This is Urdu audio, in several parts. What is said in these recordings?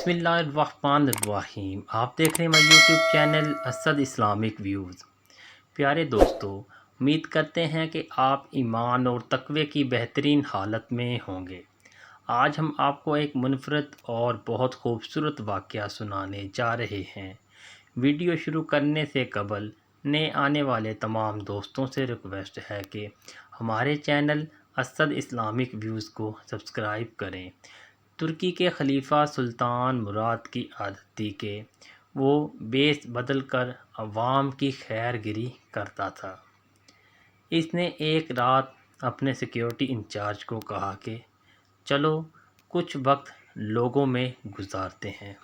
بسم اللہ الرحمن الرحیم۔ آپ دیکھ رہے ہیں ہمارا YouTube channel Asad Islamic Views. پیارے دوستو، امید کرتے ہیں کہ آپ ایمان اور تقوی کی بہترین حالت میں ہوں گے۔ آج ہم آپ کو ایک منفرد اور بہت خوبصورت واقعہ سنانے جا رہے ہیں۔ ویڈیو شروع کرنے سے قبل نئے آنے والے تمام دوستوں سے ریکویسٹ ہے کہ ہمارے چینل اسد اسلامک ویوز کو سبسکرائب کریں۔ ترکی کے خلیفہ سلطان مراد کی عادت تھی کہ وہ بیس بدل کر عوام کی خیر گیری کرتا تھا۔ اس نے ایک رات اپنے سیکیورٹی انچارج کو کہا کہ چلو کچھ وقت لوگوں میں گزارتے ہیں۔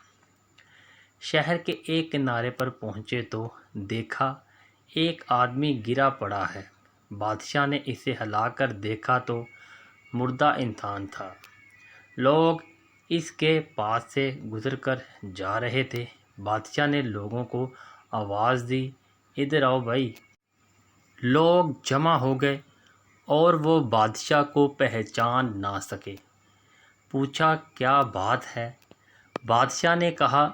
شہر کے ایک کنارے پر پہنچے تو دیکھا ایک آدمی گرا پڑا ہے۔ بادشاہ نے اسے ہلا کر دیکھا تو مردہ انسان تھا۔ لوگ اس کے پاس سے گزر کر جا رہے تھے۔ بادشاہ نے لوگوں کو آواز دی، ادھر آؤ بھائی۔ لوگ جمع ہو گئے اور وہ بادشاہ کو پہچان نہ سکے۔ پوچھا کیا بات ہے؟ بادشاہ نے کہا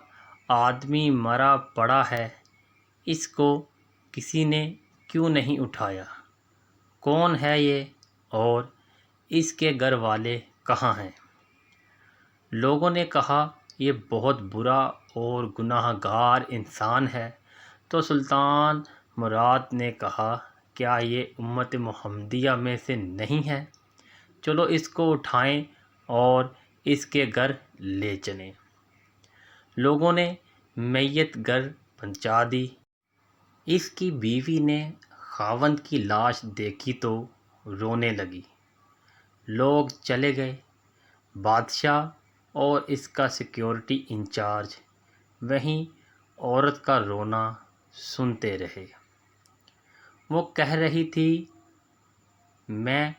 آدمی مرا پڑا ہے، اس کو کسی نے کیوں نہیں اٹھایا؟ کون ہے یہ اور اس کے گھر والے کہاں ہیں؟ لوگوں نے کہا یہ بہت برا اور گناہ گار انسان ہے۔ تو سلطان مراد نے کہا کیا یہ امت محمدیہ میں سے نہیں ہے؟ چلو اس کو اٹھائیں اور اس کے گھر لے چلیں۔ لوگوں نے میت گھر پہنچا دی۔ اس کی بیوی نے خاوند کی لاش دیکھی تو رونے لگی۔ لوگ چلے گئے۔ بادشاہ اور اس کا سیکیورٹی انچارج وہیں عورت کا رونا سنتے رہے۔ وہ کہہ رہی تھی میں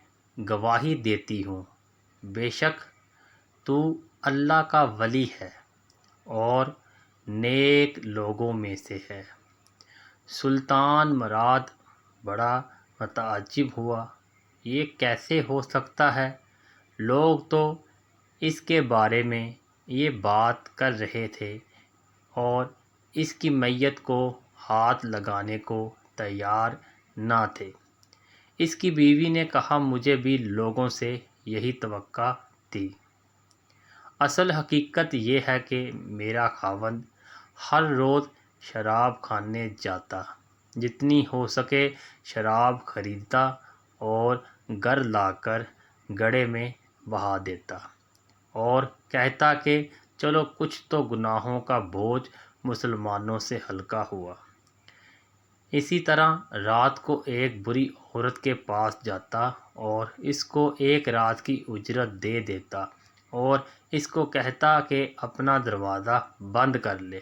گواہی دیتی ہوں بے شک تو اللہ کا ولی ہے اور نیک لوگوں میں سے ہے۔ سلطان مراد بڑا متعجب ہوا، یہ کیسے ہو سکتا ہے؟ لوگ تو اس کے بارے میں یہ بات کر رہے تھے اور اس کی میت کو ہاتھ لگانے کو تیار نہ تھے۔ اس کی بیوی نے کہا مجھے بھی لوگوں سے یہی توقع تھی۔ اصل حقیقت یہ ہے کہ میرا خاوند ہر روز شراب کھانے جاتا، جتنی ہو سکے شراب خریدتا اور گھر لا کر گڑھے میں بہا دیتا اور کہتا کہ چلو کچھ تو گناہوں کا بوجھ مسلمانوں سے ہلکا ہوا۔ اسی طرح رات کو ایک بری عورت کے پاس جاتا اور اس کو ایک رات کی اجرت دے دیتا اور اس کو کہتا کہ اپنا دروازہ بند کر لے،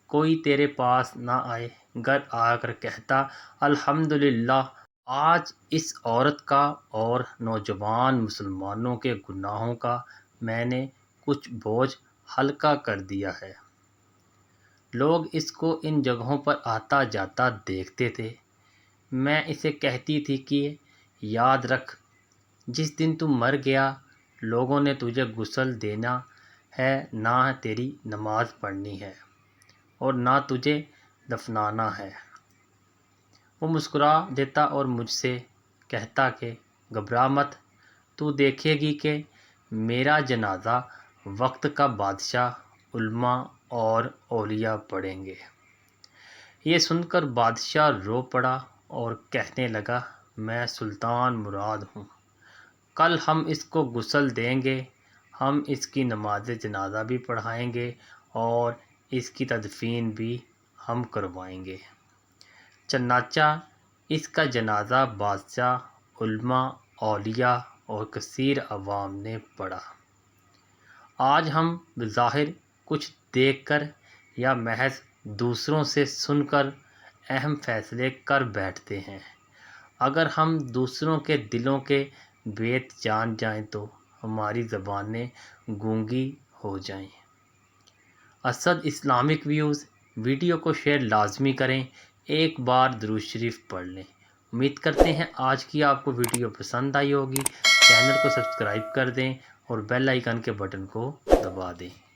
کوئی تیرے پاس نہ آئے۔ گھر آ کر کہتا الحمدللہ آج اس عورت کا اور نوجوان مسلمانوں کے گناہوں کا میں نے کچھ بوجھ ہلکا کر دیا ہے۔ لوگ اس کو ان جگہوں پر آتا جاتا دیکھتے تھے۔ میں اسے کہتی تھی کہ یاد رکھ جس دن تو مر گیا لوگوں نے تجھے غسل دینا ہے، نہ تیری نماز پڑھنی ہے اور نہ تجھے دفنانا ہے۔ وہ مسکرا دیتا اور مجھ سے کہتا کہ گھبرا مت، تو دیکھے گی کہ میرا جنازہ وقت کا بادشاہ علماء اور اولیاء پڑھیں گے۔ یہ سن کر بادشاہ رو پڑا اور کہنے لگا میں سلطان مراد ہوں، کل ہم اس کو غسل دیں گے، ہم اس کی نماز جنازہ بھی پڑھائیں گے اور اس کی تدفین بھی ہم کروائیں گے۔ چنانچہ اس کا جنازہ بادشاہ، علماء، اولیاء اور کثیر عوام نے پڑھا۔ آج ہم بظاہر کچھ دیکھ کر یا محض دوسروں سے سن کر اہم فیصلے کر بیٹھتے ہیں، اگر ہم دوسروں کے دلوں کے بھید جان جائیں تو ہماری زبانیں گونگی ہو جائیں۔ اسد اسلامک ویوز ویڈیو کو شیئر لازمی کریں، ایک بار درود شریف پڑھ لیں۔ امید کرتے ہیں آج کی آپ کو ویڈیو پسند آئی ہوگی۔ چینل کو سبسکرائب کر دیں اور بیل آئیکن کے بٹن کو دبا دیں۔